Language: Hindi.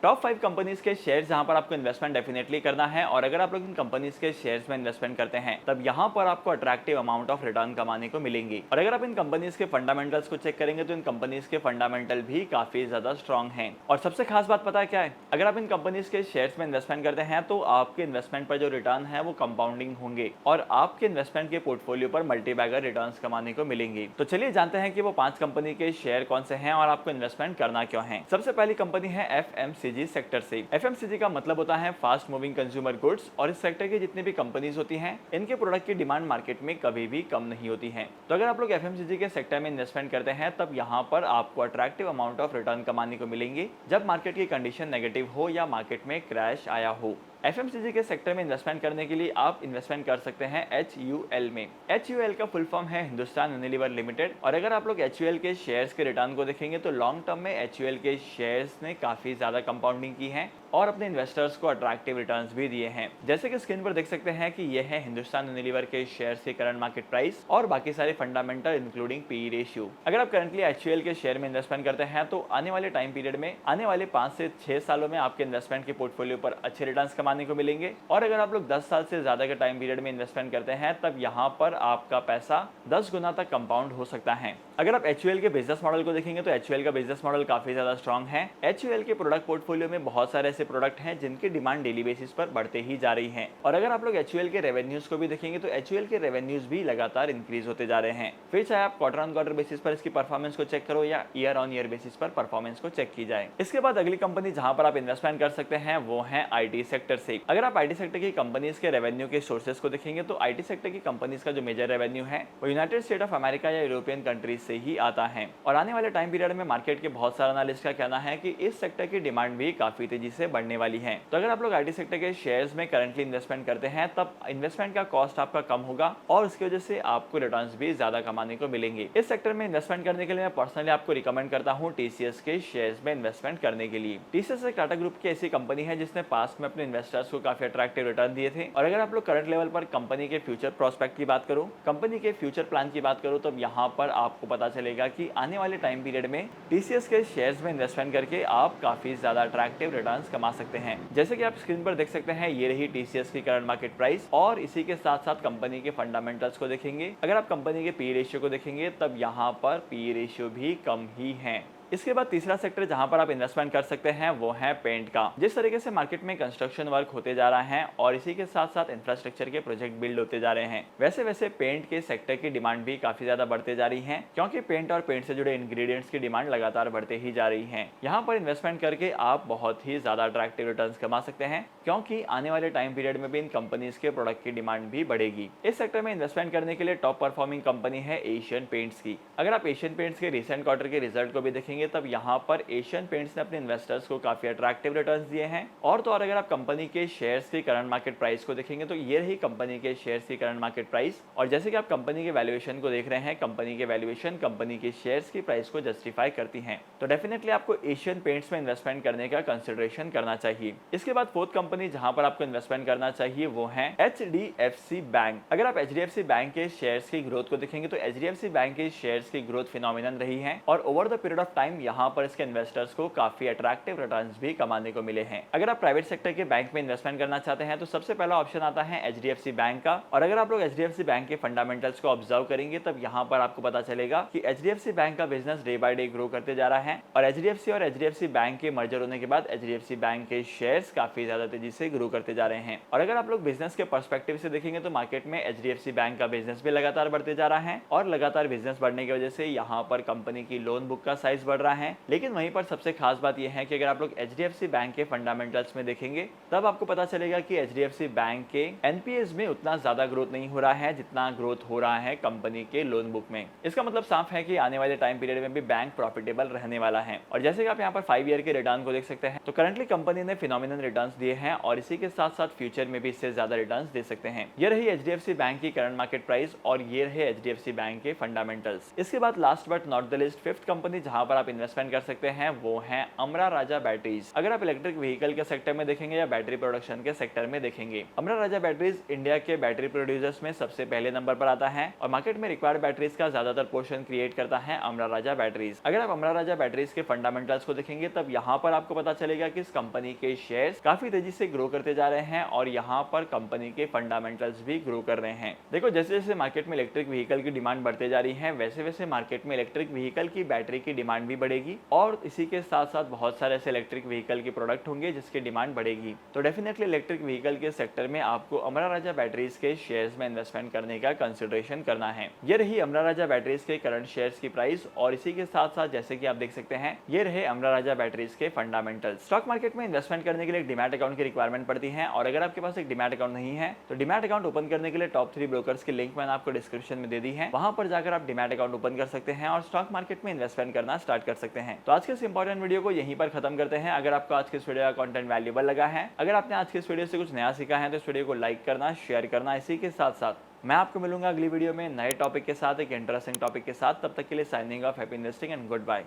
टॉप 5 कंपनीज के शेयर जहां पर आपको इन्वेस्टमेंट डेफिनेटली करना है, और अगर आप लोग इन कंपनीज के शेयर्स में इन्वेस्टमेंट करते हैं तब यहां पर आपको अट्रैक्टिव अमाउंट ऑफ रिटर्न कमाने को मिलेंगी। और अगर आप इन कंपनीज के फंडामेंटल्स को चेक करेंगे तो इन कंपनीज के फंडामेंटल भी काफी ज्यादा स्ट्रॉन्ग हैं। और सबसे खास बात पता है क्या है, अगर आप इन कंपनीज के शेयर्स में इन्वेस्टमेंट करते हैं तो आपके इन्वेस्टमेंट पर जो रिटर्न है वो कंपाउंडिंग होंगे और आपके इन्वेस्टमेंट के पोर्टफोलियो पर मल्टीबैगर रिटर्न्स कमाने को मिलेंगी। तो चलिए जानते हैं कि वो 5 कंपनी के शेयर कौन से हैं और आपको इन्वेस्टमेंट करना क्यों है। सबसे पहली कंपनी है एफएमसीजी सेक्टर से। एफएमसीजी का मतलब होता है फास्ट मूविंग कंज्यूमर गुड्स, और इस सेक्टर की जितनी भी कंपनीज होती हैं इनके प्रोडक्ट की डिमांड मार्केट में कभी भी कम नहीं होती है। तो अगर आप लोग एफएमसीजी के सेक्टर में इन्वेस्टमेंट करते हैं तब यहाँ पर आपको अट्रैक्टिव अमाउंट ऑफ रिटर्न कमाने को मिलेंगे जब मार्केट की कंडीशन नेगेटिव हो या मार्केट में क्रैश आया हो। एफएमसीजी के सेक्टर में इन्वेस्टमेंट करने के लिए आप इन्वेस्टमेंट कर सकते हैं HUL में। HUL का फुल फॉर्म है हिंदुस्तान यूनिलीवर लिमिटेड, और अगर आप लोग HUL के शेयर्स के रिटर्न को देखेंगे तो लॉन्ग टर्म में HUL के शेयर्स ने काफी ज्यादा कंपाउंडिंग की है और अपने इन्वेस्टर्स को अट्रैक्टिव रिटर्न्स भी दिए हैं। जैसे कि स्क्रीन पर देख सकते हैं कि यह है हिंदुस्तान यूनिलीवर के शेयर्स के करंट मार्केट प्राइस और बाकी सारे फंडामेंटल इंक्लूडिंग पी रेशियो। अगर आप करंटली HUL के शेयर में इन्वेस्टमेंट करते हैं तो आने वाले टाइम पीरियड में आने वाले 5 से 6 सालों में आपके इन्वेस्टमेंट के पोर्टफोलियो पर अच्छे रिटर्न्स कमाने को मिलेंगे। और अगर आप लोग 10 साल से ज्यादा के टाइम पीरियड में इन्वेस्टमेंट करते हैं तब यहाँ पर आपका पैसा 10 गुना तक कंपाउंड हो सकता है। अगर आप HUL के बिजनेस मॉडल को देखेंगे तो HUL का बिजनेस मॉडल काफी ज्यादा स्ट्रॉन्ग है। HUL के प्रोडक्ट पोर्टफोलियो में बहुत सारे ऐसे प्रोडक्ट हैं जिनकी डिमांड डेली बेसिस पर बढ़ते ही जा रही है। और अगर आप लोग HUL के रेवेन्यूज को भी देखेंगे तो HUL के रेवेन्यूज भी लगातार इंक्रीज होते जा रहे हैं। फिर चाहे आप क्वार्टर ऑन क्वार्टर बेसिस पर इसकी परफॉर्मेंस को चेक करो या ईयर ऑन ईयर बेसिस पर परफॉर्मेंस को चेक की जाए। इसके बाद अगली कंपनी जहां पर आप इन्वेस्टमेंट कर सकते हैं वो है IT सेक्टर से। अगर आप IT सेक्टर की कंपनीज के रेवेन्यू के सोर्सेज को देखेंगे तो IT सेक्टर की कंपनीज का जो मेजर रेवेन्यू है वो यूनाइटेड स्टेट ऑफ अमेरिका या यूरोपियन कंट्रीज से ही आता है। और आने वाले टाइम पीरियड में मार्केट के बहुत सारे एनालिस्ट का कहना है कि इस सेक्टर की डिमांड भी काफी तेजी से बढ़ने वाली है। तो अगर आप लोग IT सेक्टर के शेयर्स में करंटली इन्वेस्टमेंट करते हैं तब इन्वेस्टमेंट का कॉस्ट आपका कम होगा और उसकी वजह से आपको रिटर्न्स भी ज्यादा कमाने को मिलेंगे। इस सेक्टर में इन्वेस्टमेंट करने के लिए मैं पर्सनली आपको रिकमेंड करता हूं TCS के शेयर्स में इन्वेस्टमेंट करने के लिए। TCS एक टाटा ग्रुप की ऐसी कंपनी है जिसने पास्ट में अपने इन्वेस्टर्स को काफी अट्रैक्टिव रिटर्न दिए थे। और अगर आप लोग करंट लेवल पर कंपनी के फ्यूचर प्रोस्पेक्ट की बात करो, कंपनी के फ्यूचर प्लान की बात करो, तब यहाँ पर आपको पता चलेगा कि आने वाले टाइम पीरियड में TCS के शेयर्स में इन्वेस्टमेंट करके आप काफी ज्यादा अट्रैक्टिव रिटर्न्स कमा सकते हैं। जैसे कि आप स्क्रीन पर देख सकते हैं ये रही TCS की करंट मार्केट प्राइस, और इसी के साथ साथ कंपनी के फंडामेंटल्स को देखेंगे। अगर आप कंपनी के पी रेशियो को देखेंगे तब यहाँ पर पी रेशियो भी कम ही है। इसके बाद तीसरा सेक्टर जहां पर आप इन्वेस्टमेंट कर सकते हैं वो है पेंट का। जिस तरीके से मार्केट में कंस्ट्रक्शन वर्क होते जा रहा है और इसी के साथ साथ इंफ्रास्ट्रक्चर के प्रोजेक्ट बिल्ड होते जा रहे हैं, वैसे वैसे पेंट के सेक्टर की डिमांड भी काफी ज्यादा बढ़ते जा रही है, क्योंकि पेंट और पेंट से जुड़े इंग्रेडिएंट्स की डिमांड लगातार बढ़ते ही जा रही है। यहाँ पर इन्वेस्टमेंट करके आप बहुत ही ज्यादा अट्रैक्टिव रिटर्न्स कमा सकते हैं, क्योंकि आने वाले टाइम पीरियड में भी इन कंपनीज के प्रोडक्ट की डिमांड भी बढ़ेगी। इस सेक्टर में इन्वेस्टमेंट करने के लिए टॉप परफॉर्मिंग कंपनी है एशियन पेंट्स की। अगर आप एशियन पेंट्स के रिसेंट क्वार्टर के रिजल्ट को भी देखेंगे तब यहाँ पर एशियन पेंट्स ने अपने इन्वेस्टर्स को काफी अट्रैक्टिव रिटर्न्स दिए हैं। और तो और अगर आप कंपनी के शेयर्स की करंट मार्केट प्राइस को देखेंगे तो ये रही कंपनी के शेयर्स की करंट मार्केट प्राइस, और जैसे कि आप कंपनी के वैल्यूएशन को देख रहे हैं, कंपनी के वैल्यूएशन कंपनी के शेयर्स की प्राइस को जस्टिफाई करती हैं। तो डेफिनेटली आपको एशियन पेंट्स में इन्वेस्टमेंट करने का कंसिडरेशन करना चाहिए। इसके बाद फोर्थ कंपनी जहां पर आपको इन्वेस्टमेंट करना चाहिए वो है HDFC बैंक। अगर आप HDFC बैंक के शेयर्स की ग्रोथ को देखेंगे तो HDFC बैंक के शेयर्स की ग्रोथ फिनोमिनल रही है, और over the period of time यहाँ पर इसके इन्वेस्टर्स को काफी अट्रैक्टिव रिटर्न्स भी कमाने को मिले हैं। अगर आप प्राइवेट सेक्टर के बैंक में इन्वेस्टमेंट करना चाहते हैं तो सबसे पहला ऑप्शन आता है HDFC बैंक का। और अगर आप लोग HDFC बैंक के फंडामेंटल्स को ऑब्जर्व करेंगे तब यहाँ पर आपको पता चलेगा कि HDFC बैंक का business day by day grow करते जा रहा है, और HDFC और HDFC बैंक के मर्जर होने के बाद HDFC बैंक के शेयर्स काफी ज्यादा तेजी से ग्रो करते जा रहे हैं। और अगर आप लोग बिजनेस के पर्सपेक्टिव से देखेंगे तो मार्केट में HDFC बैंक का बिजनेस भी लगातार बढ़ते जा रहा है, और लगातार बिजनेस बढ़ने की वजह से यहाँ पर कंपनी की लोन बुक का साइज बढ़ रहा है। लेकिन वहीं पर सबसे खास बात यह है कि अगर आप लोग HDFC बैंक के फंडामेंटल्स में देखेंगे तब आपको पता चलेगा कि HDFC बैंक के NPAs में उतना ज्यादा ग्रोथ नहीं हो रहा है जितना ग्रोथ हो रहा है कंपनी के लोन बुक में। इसका मतलब साफ है कि आने वाले टाइम पीरियड में भी बैंक प्रॉफिटेबल रहने वाला है। और जैसे कि आप यहाँ पर 5 ईयर के रिटर्न को देख सकते हैं तो करंटली कंपनी ने फिनोमिनल रिटर्न्स दिए हैं, और इसी के साथ साथ फ्यूचर में भी इससे ज्यादा रिटर्न्स दे सकते हैं। ये रही HDFC बैंक की करंट मार्केट प्राइस, और ये रहे HDFC बैंक के फंडामेंटल्स। इसके बाद last but not the list fifth company जहां पर आप इन्वेस्टमेंट कर सकते हैं वो है अमरा राजा बैटरीज। अगर आप इलेक्ट्रिक व्हीकल के सेक्टर में देखेंगे या बैटरी प्रोडक्शन के सेक्टर में देखेंगे, अमरा राजा बैटरीज इंडिया के बैटरी प्रोड्यूसर्स में सबसे पहले नंबर पर आता है और मार्केट में रिक्वायर्ड बैटरीज का ज्यादातर पोर्शन क्रिएट करता है अमरा राजा बैटरीज। अगर आप अमरा राजा बैटरीज के फंडामेंटल्स को देखेंगे तब यहाँ पर आपको पता चलेगा कि इस कंपनी के शेयर्स काफी तेजी से ग्रो करते जा रहे हैं और यहाँ पर कंपनी के फंडामेंटल्स भी ग्रो कर रहे हैं। देखो, जैसे जैसे मार्केट में इलेक्ट्रिक व्हीकल की डिमांड बढ़ते जा रही है वैसे वैसे मार्केट में इलेक्ट्रिक व्हीकल की बैटरी की डिमांड भी बढ़ेगी और इसी के साथ साथ बहुत सारे ऐसे इलेक्ट्रिक व्हीकल के प्रोडक्ट होंगे जिसकी डिमांड बढ़ेगी। तो डेफिनेटली इलेक्ट्रिक व्हीकल के सेक्टर में आपको अमरा राजा बैटरीज के शेयर्स में इन्वेस्टमेंट करने का कंसिडरेशन करना है। ये रही अमरा राजा बैटरीज के करंट शेयर्स की प्राइस और इसी के साथ साथ जैसे कि आप देख सकते हैं ये रहे अमरा राजा बैटरीज के फंडामेंटल। स्टॉक मार्केट में इन्वेस्टमेंट करने के लिए एक डीमैट अकाउंट की रिक्वायरमेंट पड़ती है और अगर आपके पास एक डीमैट अकाउंट नहीं है तो डीमैट अकाउंट ओपन करने के लिए टॉप 3 ब्रोकर्स की लिंक मैंने आपको डिस्क्रिप्शन में दे दी है, वहां पर जाकर आप डीमैट अकाउंट ओपन कर सकते हैं और स्टॉक मार्केट में इन्वेस्टमेंट करना स्टार्ट कर सकते हैं। तो आज के इस इंपॉर्टेंट वीडियो को यहीं पर खत्म करते हैं। अगर आपको आज के इस वीडियो का कंटेंट वैल्यूएबल लगा है, अगर आपने आज के इस वीडियो से कुछ नया सीखा है तो इस वीडियो को लाइक करना, शेयर करना। इसी के साथ साथ मैं आपको मिलूंगा अगली वीडियो में नए टॉपिक के साथ, एक इंटरेस्टिंग टॉपिक के साथ। तब तक के लिए signing off, happy investing and good bye.